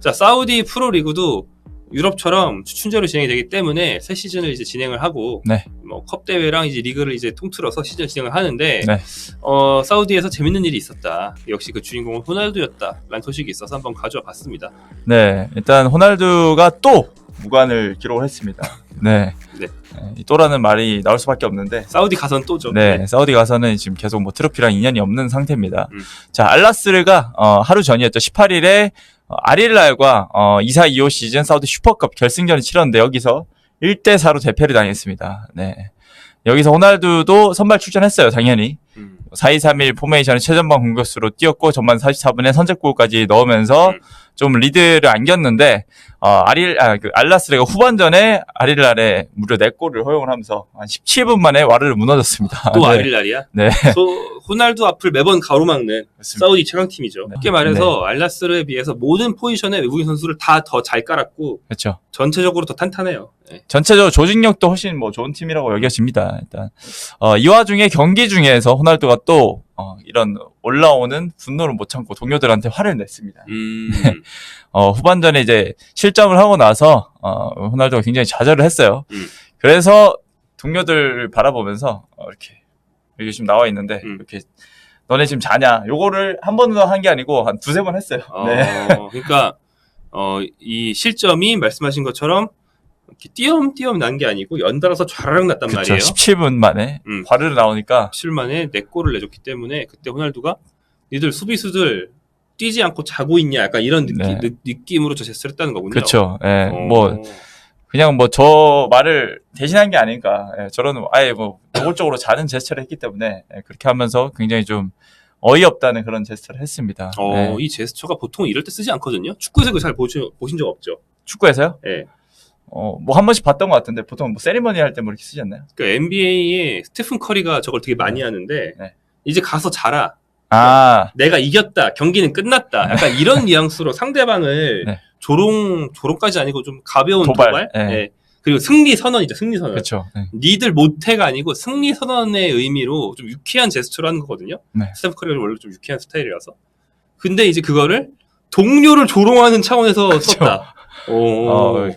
자, 사우디 프로리그도 유럽처럼 추춘제로 진행이 되기 때문에 새 시즌을 이제 진행을 하고 네. 뭐 컵 대회랑 이제 리그를 이제 통틀어서 시즌 진행을 하는데 네. 사우디에서 재밌는 일이 있었다. 역시 그 주인공은 호날두였다라는 소식이 있어서 한번 가져와 봤습니다. 네, 일단 호날두가 또 무관을 기록을 했습니다. 네. 네. 이 또라는 말이 나올 수밖에 없는데 사우디 가서는 또죠. 네, 사우디 가서는 지금 계속 뭐 트로피랑 인연이 없는 상태입니다. 자, 알라스르가 하루 전이었죠. 18일에 아릴랄과 24-25 시즌 사우디 슈퍼컵 결승전을 치렀는데 여기서 1대4로 대패를 당했습니다. 네. 여기서 호날두도 선발 출전했어요, 당연히. 4-2-3-1 포메이션의 최전방 공격수로 뛰었고 전반 44분에 선제골까지 넣으면서 좀 리드를 안겼는데 알라스르가 후반전에 아릴랄에 무려 4골을 허용을 하면서 한 17분 만에 와르르 무너졌습니다. 또 네. 아릴랄이야? 네. 호날두 앞을 매번 가로막는 그렇습니다. 사우디 최강팀이죠. 네. 쉽게 말해서 알라스르에 비해서 모든 포지션에 외국인 선수를 다 더 잘 깔았고 그렇죠. 전체적으로 더 탄탄해요. 네. 전체적으로 조직력도 훨씬 뭐 좋은 팀이라고 여겨집니다. 일단 이 와중에 경기 중에서 호날두가 또 이런 올라오는 분노를 못 참고 동료들한테 화를 냈습니다. 네. 후반전에 이제 실점을 하고 나서 호날두가 굉장히 좌절을 했어요. 그래서 동료들을 바라보면서 이렇게 여기 지금 나와 있는데 이렇게 너네 지금 자냐? 요거를 한 번도 한 게 아니고 한 2-3번 했어요. 네. 그러니까 이 실점이 말씀하신 것처럼 이렇게 띄엄띄엄 난 게 아니고 연달아서 좌라락 났단 그쵸, 말이에요. 17분 만에 화를 나오니까 17분 만에 4골을 내줬기 때문에 그때 호날두가 니들 수비수들 뛰지 않고 자고 있냐 약간 이런 느낌으로 저 제스처를 했다는 거군요. 그렇죠. 예. 뭐 그냥 뭐 저 말을 대신한 게 아닌가. 예, 저런 아예 뭐 노골적으로 자는 제스처를 했기 때문에 그렇게 하면서 굉장히 좀 어이없다는 그런 제스처를 했습니다. 예. 이 제스처가 보통 이럴 때 쓰지 않거든요. 축구에서 잘 보신 적 없죠? 축구에서요? 네. 뭐 한 번씩 봤던 것 같은데 보통 뭐 세리머니 할 때 뭐 이렇게 쓰지 않나요? 그러니까 NBA에 스테픈 커리가 저걸 되게 많이 하는데 이제 가서 자라. 내가 이겼다. 경기는 끝났다. 약간 이런 뉘앙스로 상대방을 조롱까지 아니고 좀 가벼운 도발? 네. 그리고 승리 선언이죠. 승리 선언. 그렇죠. 네. 니들 못해가 아니고 승리 선언의 의미로 좀 유쾌한 제스처를 하는 거거든요. 스테픈 커리가 원래 좀 유쾌한 스타일이라서. 근데 이제 그거를 동료를 조롱하는 차원에서 그쵸. 썼다.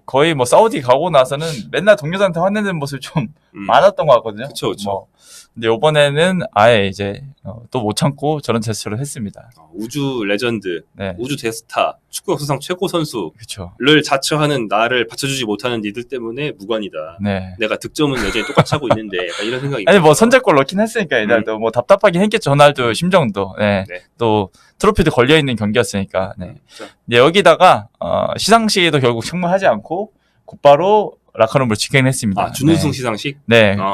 거의 뭐 사우디 가고 나서는 맨날 동료들한테 화내는 모습이 좀 많았던 것 같거든요. 그렇죠. 근데 이번에는 아예 이제 또 못 참고 저런 제스처를 했습니다. 우주 레전드, 우주 대스타, 축구 역사상 최고 선수를 자처하는 나를 받쳐주지 못하는 니들 때문에 무관이다. 내가 득점은 여전히 똑같이 하고 있는데 약간 이런 생각이. 아니 뭐 선제골 넣긴 했으니까 일단 또 뭐 답답하긴 했겠죠. 호날두 심정도. 또 트로피도 걸려 있는 경기였으니까. 근데 여기다가 시상식에도 결국 참가하지 않고 곧바로 라커룸을 직행했습니다. 준우승 시상식?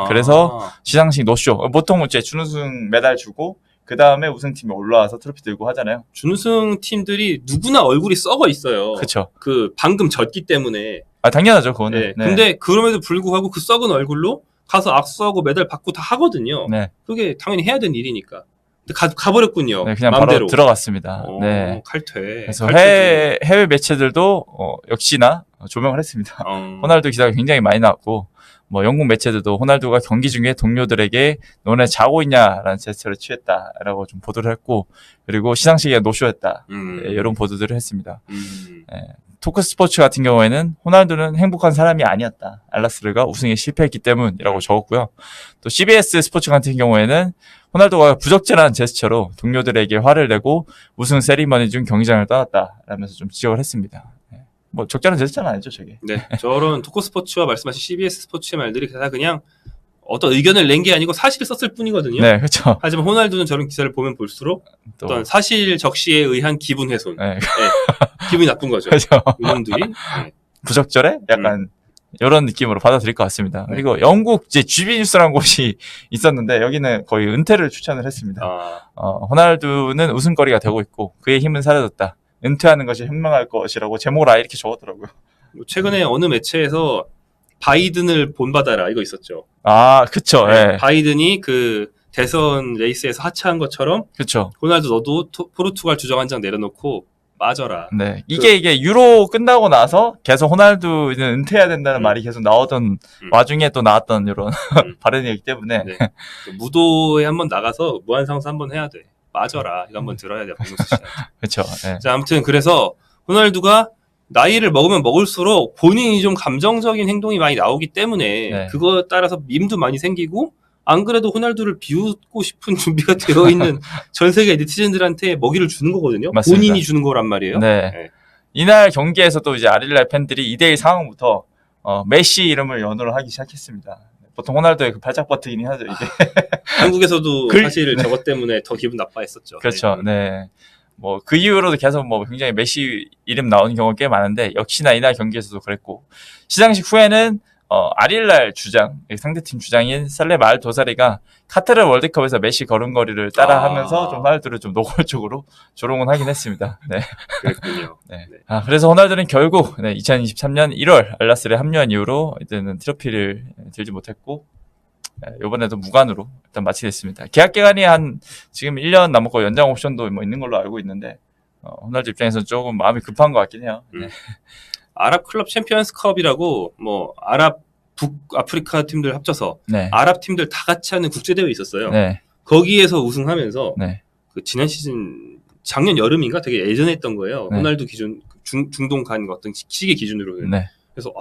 그래서 시상식 노쇼. 보통 이제 준우승 메달 주고 그 다음에 우승팀이 올라와서 트로피 들고 하잖아요. 준우승 팀들이 누구나 얼굴이 썩어 있어요. 그렇죠. 방금 졌기 때문에. 당연하죠, 그거는. 근데 그럼에도 불구하고 그 썩은 얼굴로 가서 악수하고 메달 받고 다 하거든요. 그게 당연히 해야 되는 일이니까. 근데 가버렸군요. 그냥 맘대로. 바로 들어갔습니다. 칼퇴. 그래서 해외 매체들도 역시나 조명을 했습니다. 호날두 기사가 굉장히 많이 나왔고, 뭐 영국 매체들도 호날두가 경기 중에 동료들에게 너네 자고 있냐라는 제스처를 취했다라고 좀 보도를 했고, 그리고 시상식에 노쇼했다 이런 보도들을 했습니다. 토크 스포츠 같은 경우에는 호날두는 행복한 사람이 아니었다. 알라스르가 우승에 실패했기 때문이라고 적었고요. 또 CBS 스포츠 같은 경우에는 호날두가 부적절한 제스처로 동료들에게 화를 내고 우승 세리머니 중 경기장을 떠났다라면서 좀 지적을 했습니다. 뭐 적절한 제스처는 아니죠, 저게. 저런 토크 스포츠와 말씀하신 CBS 스포츠의 말들이 다 그냥 어떤 의견을 낸 게 아니고 사실을 썼을 뿐이거든요. 그렇죠. 하지만 호날두는 저런 기사를 보면 볼수록 어떤 사실 적시에 의한 기분 훼손. 기분이 나쁜 거죠. 그렇죠. 이놈들이. 부적절해? 약간 이런 느낌으로 받아들일 것 같습니다. 그리고 영국 이제 GB 뉴스라는 곳이 있었는데 여기는 거의 은퇴를 추천을 했습니다. 호날두는 웃음거리가 되고 있고 그의 힘은 사라졌다. 은퇴하는 것이 현명할 것이라고 제목을 아예 이렇게 적었더라고요. 최근에 어느 매체에서 바이든을 본받아라 이거 있었죠. 그쵸. 바이든이 그 대선 레이스에서 하차한 것처럼 그쵸. 호날두 너도 포르투갈 주장 한 장 내려놓고 빠져라. 이게 유로 끝나고 나서 계속 호날두는 은퇴해야 된다는 말이 계속 나오던 와중에 또 나왔던 이런 발언이기 때문에 무도에 한번 나가서 무한상수 한번 해야 돼. 빠져라. 이거 한번 들어야 돼. 박명수 씨한테. 그렇죠. 자, 아무튼 그래서 호날두가 나이를 먹으면 먹을수록 본인이 좀 감정적인 행동이 많이 나오기 때문에 네. 그거에 따라서 밈도 많이 생기고 안 그래도 호날두를 비웃고 싶은 준비가 되어 있는 전 세계 네티즌들한테 먹이를 주는 거거든요. 맞습니다. 본인이 주는 거란 말이에요. 네. 네. 이날 경기에서도 이제 아릴랄 팬들이 2대1 상황부터 메시 이름을 연호를 하기 시작했습니다. 보통 호날두의 그 발작 버튼이긴 하죠, 이게. 한국에서도 사실 저것 때문에 더 기분 나빠했었죠. 그렇죠. 네. 뭐 그 이후로도 계속 뭐 굉장히 메시 이름 나오는 경우가 꽤 많은데 역시나 이날 경기에서도 그랬고 시상식 후에는 아릴랄 주장 상대팀 주장인 살레 마알 도사리가 카타르 월드컵에서 메시 걸음걸이를 따라하면서 좀 호날두를 좀 노골적으로 조롱은 하긴 했습니다. 네. 그랬군요. 네. 그래서 호날두는 결국 2023년 1월 알라스에 합류한 이후로 이제는 트로피를 들지 못했고 이번에도 무관으로 일단 마치게 됐습니다. 계약 기간이 한 지금 1년 남았고 연장 옵션도 뭐 있는 걸로 알고 있는데 호날두 입장에서는 조금 마음이 급한 것 같긴 해요. 네. 아랍 클럽 챔피언스컵이라고 뭐 아랍 북아프리카 팀들 합쳐서 네. 아랍 팀들 다 같이 하는 국제 대회 있었어요. 네. 거기에서 우승하면서 네. 그 지난 시즌 작년 여름인가 되게 예전에 했던 거예요. 네. 호날두 기준 중동 간 어떤 시기 기준으로는. 네. 그래서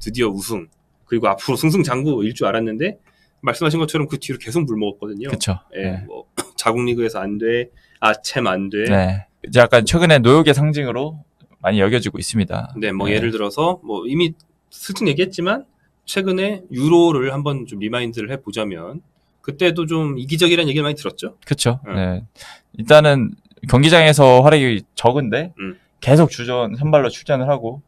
드디어 우승 그리고 앞으로 승승장구일 줄 알았는데 말씀하신 것처럼 그 뒤로 계속 물먹었거든요. 그렇죠. 예, 네. 뭐 자국 리그에서 안 돼, 아챔 안 돼. 네. 이제 약간 최근에 노역의 상징으로 많이 여겨지고 있습니다. 네, 뭐 예를 들어서 뭐 이미 슬쩍 얘기했지만 최근에 유로를 한번 좀 리마인드를 해보자면 그때도 좀 이기적이라는 얘기를 많이 들었죠. 그렇죠. 네. 일단은 경기장에서 활약이 적은데 계속 선발로 출전을 하고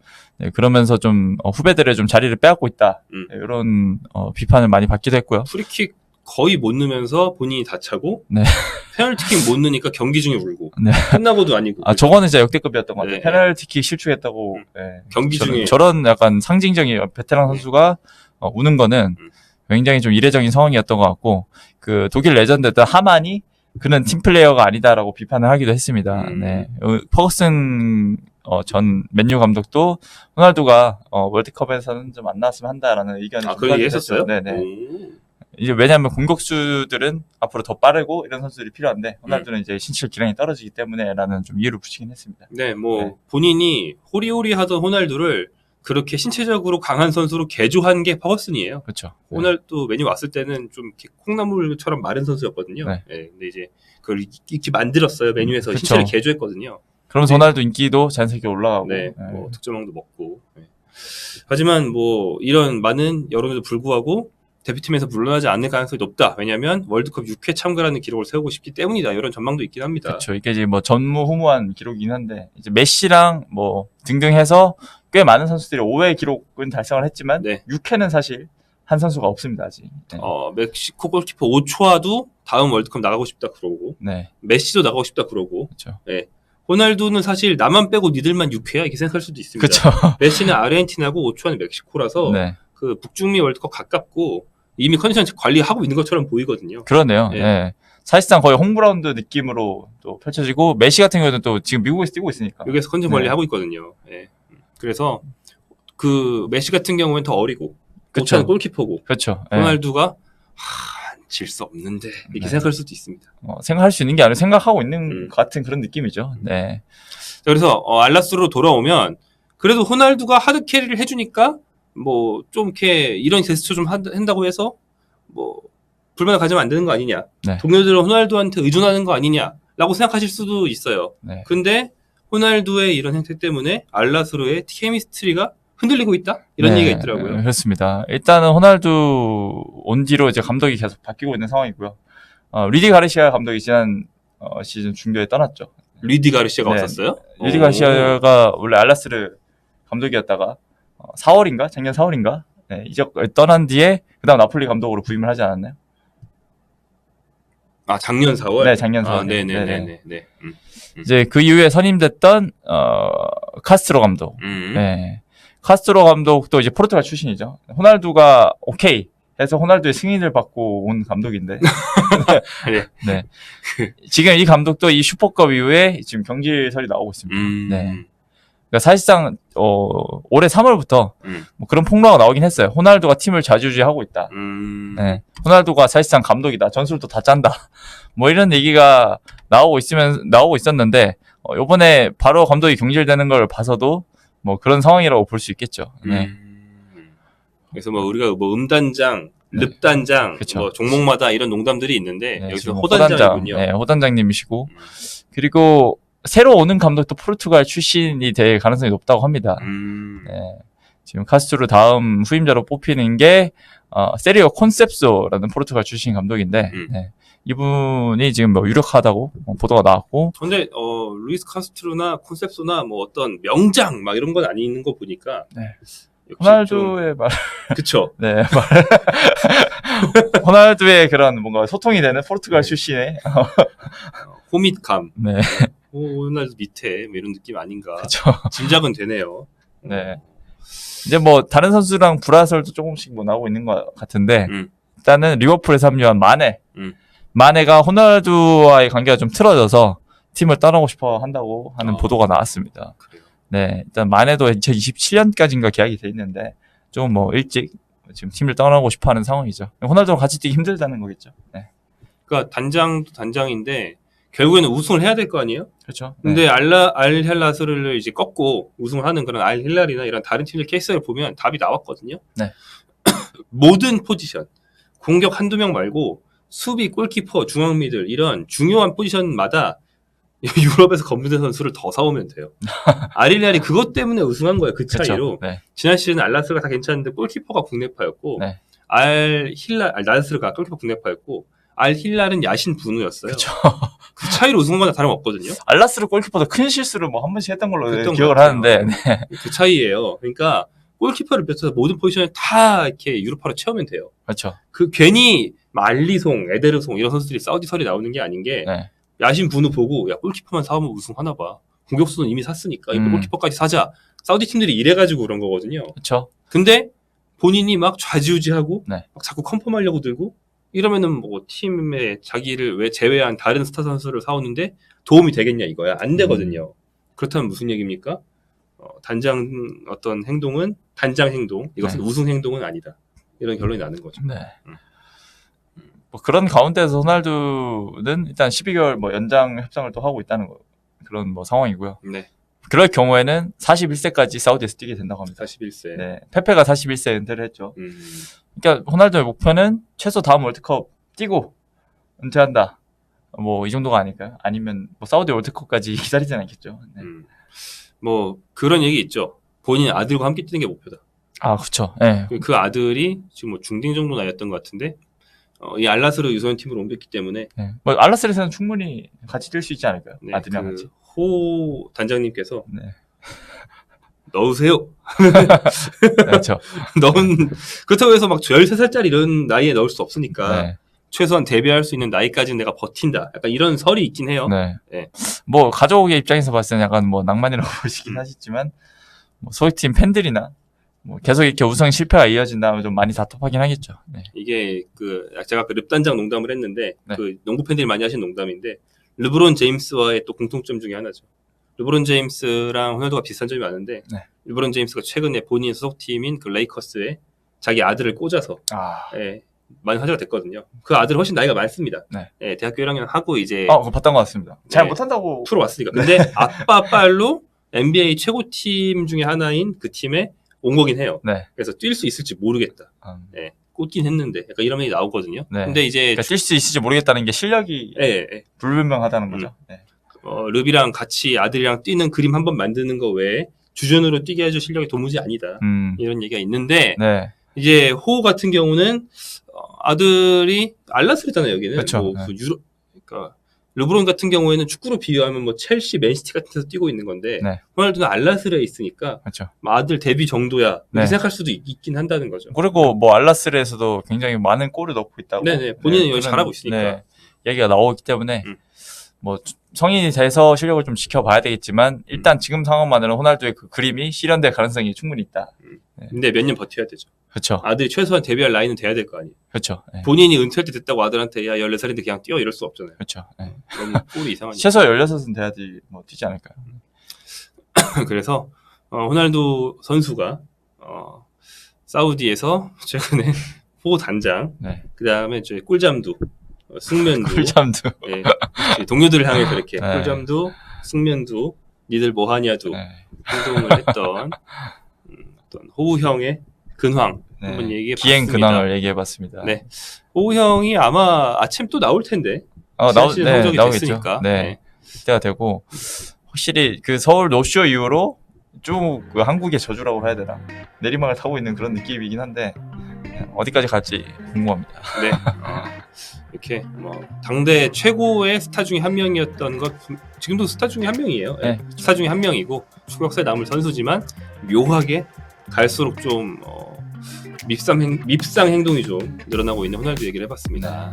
그러면서 좀 후배들의 좀 자리를 빼앗고 있다. 이런 비판을 많이 받기도 했고요. 프리킥 거의 못 넣으면서 본인이 다 차고 네. 페널티킥 못 넣으니까 경기 중에 울고 네. 끝나고도 아니고. 저거는 진짜 역대급이었던 것 같아요. 네. 페널티킥 실축했다고. 네. 경기 중에 저런 약간 상징적인 베테랑 선수가 우는 거는 굉장히 좀 이례적인 상황이었던 것 같고 그 독일 레전드였던 하만이 그는 팀플레이어가 아니다라고 비판을 하기도 했습니다. 네. 퍼거슨 전 맨유 감독도 호날두가 월드컵에서는 좀 안 나왔으면 한다라는 의견을 그 얘기 했었어요? 네네. 이제 왜냐하면 공격수들은 앞으로 더 빠르고 이런 선수들이 필요한데 호날두는 이제 신체 기량이 떨어지기 때문에라는 좀 이유를 붙이긴 했습니다. 네, 본인이 호리호리하던 호날두를 그렇게 신체적으로 강한 선수로 개조한 게 퍼거슨이에요. 그렇죠. 호날두 맨유 왔을 때는 좀 콩나물처럼 마른 선수였거든요. 네. 네, 근데 이제 그걸 이렇게 만들었어요. 맨유에서 신체를 개조했거든요. 그러면서 호날두 인기도 자연스럽게 올라가고, 네, 뭐 득점왕도 먹고. 네. 하지만 뭐 이런 많은 여론에도 불구하고 대표팀에서 물러나지 않을 가능성이 높다. 왜냐하면 월드컵 6회 참가라는 기록을 세우고 싶기 때문이다. 이런 전망도 있긴 합니다. 그렇죠. 이게 이제 뭐 전무후무한 기록이긴 한데 이제 메시랑 뭐 등등 해서 꽤 많은 선수들이 5회 기록은 달성을 했지만 6회는 사실 한 선수가 없습니다 아직. 네. 멕시코 골키퍼 오초아도 다음 월드컵 나가고 싶다 그러고, 메시도 나가고 싶다 그러고. 그렇죠. 네. 호날두는 사실 나만 빼고 니들만 6회야 이렇게 생각할 수도 있습니다. 그렇죠. 메시는 아르헨티나고 오초아는 멕시코라서 그 북중미 월드컵 가깝고 이미 컨디션 관리하고 있는 것처럼 보이거든요. 그러네요. 네. 사실상 거의 홈그라운드 느낌으로 또 펼쳐지고 메시 같은 경우는 또 지금 미국에서 뛰고 있으니까 여기서 컨디션 관리하고 있거든요. 네. 그래서 그 메시 같은 경우는 더 어리고 오초아는 골키퍼고 그렇죠. 호날두가 질 수 없는데 이렇게 생각할 수도 있습니다. 생각할 수 있는 게 아니라 생각하고 있는 것 같은 그런 느낌이죠. 네. 그래서 알라스로 돌아오면 그래도 호날두가 하드 캐리를 해주니까 뭐 좀 이렇게 이런 제스처 좀 한다고 해서 뭐 불만을 가지면 안 되는 거 아니냐. 동료들은 호날두한테 의존하는 거 아니냐라고 생각하실 수도 있어요. 근데 호날두의 이런 행태 때문에 알라스로의 케미스트리가 흔들리고 있다? 이런 얘기가 있더라고요. 그렇습니다. 일단은 호날두 온 뒤로 이제 감독이 계속 바뀌고 있는 상황이고요. 리디 가르시아 감독이 지난 시즌 중교에 떠났죠. 리디 가르시아가 왔었어요? 리디 가르시아가 원래 알라스르 감독이었다가 4월인가? 작년 4월인가? 네, 떠난 뒤에 그다음 나폴리 감독으로 부임을 하지 않았나요? 작년 4월? 네, 작년 4월. 네네네. 이제 그 이후에 선임됐던 카스트로 감독. 네. 카스트로 감독도 이제 포르투갈 출신이죠. 호날두가 오케이 해서 호날두의 승인을 받고 온 감독인데. 네. 지금 이 감독도 이 슈퍼컵 이후에 지금 경질설이 나오고 있습니다. 네. 그러니까 사실상 올해 3월부터 뭐 그런 폭로가 나오긴 했어요. 호날두가 팀을 좌지우지하고 있다. 네. 호날두가 사실상 감독이다. 전술도 다 짠다. 뭐 이런 얘기가 나오고 있었는데 요번에 바로 감독이 경질되는 걸 봐서도 뭐 그런 상황이라고 볼 수 있겠죠. 네. 그래서 뭐 우리가 뭐 음단장, 릅단장, 뭐 종목마다 이런 농담들이 있는데 여기서 호단장이군요. 네, 호단장님이시고 그리고 새로 오는 감독도 포르투갈 출신이 될 가능성이 높다고 합니다. 네. 지금 카스트로 다음 후임자로 뽑히는 게 세리오 콘셉소라는 포르투갈 출신 감독인데 네. 이분이 지금 뭐 유력하다고 보도가 나왔고. 근데 루이스 카스트로나 콘셉소나 뭐 어떤 명장 막 이런 건 아닌 거 보니까. 네. 호날두의 말. 그쵸. 네. 호날두의 그런 뭔가 소통이 되는 포르투갈 출신의 호밋감. 네. 호날두 밑에 뭐 이런 느낌 아닌가. 그쵸. 짐작은 되네요. 네. 이제 뭐 다른 선수랑 불화설도 조금씩 뭐 나오고 있는 것 같은데 일단은 리버풀에서 합류한 마네가 호날두와의 관계가 좀 틀어져서 팀을 떠나고 싶어 한다고 하는 보도가 나왔습니다. 그래요. 네, 일단 마네도 2027년까지인가 계약이 돼 있는데 좀 뭐 일찍 지금 팀을 떠나고 싶어 하는 상황이죠. 호날두랑 같이 뛰기 힘들다는 거겠죠. 네. 그러니까 단장도 단장인데 결국에는 우승을 해야 될 거 아니에요? 그렇죠. 근데 알 힐라스를 이제 꺾고 우승을 하는 그런 알 힐랄이나 이런 다른 팀들 케이스를 보면 답이 나왔거든요. 네. 모든 포지션, 공격 한두 명 말고 수비, 골키퍼, 중앙미들 이런 중요한 포지션마다 유럽에서 검증된 선수를 더 사오면 돼요. 알 힐랄이 그것 때문에 우승한 거예요. 그 차이로. 네. 지난 시즌 알라스가 다 괜찮은데 골키퍼가 국내파였고 네. 나스르가 골키퍼 국내파였고 알 힐랄은 야신 분우였어요. 그 차이로 우승한 거나 다름없거든요. 알라스르 골키퍼도 큰 실수를 뭐 한 번씩 했던 걸로 기억을 하는데 네. 그 차이예요. 그러니까 골키퍼를 비롯해서 모든 포지션을 다 이렇게 유럽파로 채우면 돼요. 그렇죠. 그 괜히 알리송, 에데르송 이런 선수들이 사우디설이 나오는 게 아닌 게 네. 야신 분우 보고 야 골키퍼만 사오면 우승하나 봐. 공격수는 이미 샀으니까 이거 골키퍼까지 사자. 사우디 팀들이 이래가지고 그런 거거든요. 그렇죠. 근데 본인이 막 좌지우지하고 네. 막 자꾸 컨펌하려고 들고 이러면은 뭐 팀에 자기를 왜 제외한 다른 스타 선수를 사오는데 도움이 되겠냐 이거야. 안 되거든요. 그렇다면 무슨 얘기입니까? 단장 어떤 행동은 단장 행동, 이것은 네. 우승 행동은 아니다. 이런 결론이 나는 거죠. 네. 뭐 그런 가운데서 호날두는 일단 12개월 뭐 연장 협상을 또 하고 있다는 거 그런 뭐 상황이고요. 네. 그럴 경우에는 41세까지 사우디에서 뛰게 된다고 합니다. 41세. 네. 페페가 41세 은퇴를 했죠. 그러니까 호날두의 목표는 최소 다음 월드컵 뛰고 은퇴한다. 뭐 이 정도가 아닐까요? 아니면 뭐 사우디 월드컵까지 기다리진 않겠죠. 네. 뭐 그런 얘기 있죠. 본인 아들과 함께 뛰는 게 목표다. 아, 그렇죠. 네. 그 아들이 지금 뭐 중딩 정도 나이였던 것 같은데 이 알라스르 유소년 팀으로 옮겼기 때문에 네. 뭐 알라스르에서는 충분히 같이 뛸 수 있지 않을까요? 네, 아들이랑 같이. 호 단장님께서 네. 넣으세요. 그렇죠. 그렇다고 해서 막 13살짜리 이런 나이에 넣을 수 없으니까 네. 최소한 데뷔할 수 있는 나이까지는 내가 버틴다. 약간 이런 설이 있긴 해요. 네. 네. 뭐 가족의 입장에서 봤을 때는 약간 뭐 낭만이라고 보시긴 하시지만 뭐 소속팀 팬들이나 뭐 계속 이렇게 우승 실패가 이어진다면 좀 많이 답답하긴 하겠죠. 네. 이게 제가 그 릅단장 농담을 했는데 네. 그 농구 팬들이 많이 하시는 농담인데 르브론 제임스와의 또 공통점 중에 하나죠. 르브론 제임스랑 호날두가 비슷한 점이 많은데 네. 르브론 제임스가 최근에 본인 소속팀인 그 레이커스에 자기 아들을 꽂아서 예, 많이 화제가 됐거든요. 그 아들 훨씬 나이가 많습니다. 네. 예, 대학교 1학년 하고 이제 그거 봤던 것 같습니다. 잘 네, 못한다고 프로 왔으니까. 근데 아빠 빨로 NBA 최고팀 중에 하나인 그 팀에 온 거긴 해요. 네. 그래서 뛸 수 있을지 모르겠다. 예, 꽂긴 했는데 약간 이런 면이 나오거든요. 네. 근데 이제 그러니까 뛸 수 있을지 모르겠다는 게 실력이 불분명하다는 거죠. 네. 르비랑 같이 아들이랑 뛰는 그림 한번 만드는 거 외에 주전으로 뛰게 해줄 실력이 도무지 아니다. 이런 얘기가 있는데 네. 이제 호 같은 경우는 아들이 알라스르잖아요. 여기는 그렇죠. 뭐 그러니까 르브론 같은 경우에는 축구로 비유하면 뭐 첼시, 맨시티 같은 데서 뛰고 있는 건데 네. 호날두는 알라스르에 있으니까 그렇죠. 뭐 아들 데뷔 정도야 이렇게 네. 생각할 수도 있긴 한다는 거죠. 그리고 뭐 알라스르에서도 굉장히 많은 골을 넣고 있다고. 네네. 본인은 여기 잘하고 있으니까. 네. 얘기가 나오기 때문에 뭐 성인이 돼서 실력을 좀 지켜봐야 되겠지만 일단 지금 상황만으로는 호날두의 그 그림이 실현될 가능성이 충분히 있다. 네. 근데 몇 년 버텨야 되죠. 그렇죠. 아들이 최소한 데뷔할 나이는 돼야 될 거 아니에요. 그렇죠. 네. 본인이 은퇴할 때 됐다고 아들한테 야 14살인데 그냥 뛰어 이럴 수 없잖아요. 그렇죠. 네. 너무 꼴이 이상하니까. 최소 16은 돼야지 뭐 뛰지 않을까요? 그래서 호날두 선수가 사우디에서 최근에 호 단장, 네. 그다음에 저희 꿀잠두, 승면두, 꿀잠두, 네, 동료들을 향해 그렇게 네. 꿀잠두, 승면두, 니들 뭐하냐두, 네. 행동을 했던 어떤 호우 형의 근황 네. 한번 얘기해 기행 봤습니다. 근황을 얘기해 봤습니다. 네. 호우 형이 아마 아침 또 나올 텐데. 네, 나오겠죠. 됐으니까. 네. 기대가 되고 확실히 그 서울 노쇼 이후로 쭉 그 한국의 저주라고 해야 되나 내리막을 타고 있는 그런 느낌이긴 한데 어디까지 갈지 궁금합니다. 네. 이렇게 뭐 당대 최고의 스타 중에 한 명이었던 것 지금도 스타 중에 한 명이에요. 네. 스타 중에 한 명이고 축구 역사에 남을 선수지만 묘하게 갈수록 좀 밉상 행동이 좀 늘어나고 있는 호날두 얘기를 해봤습니다.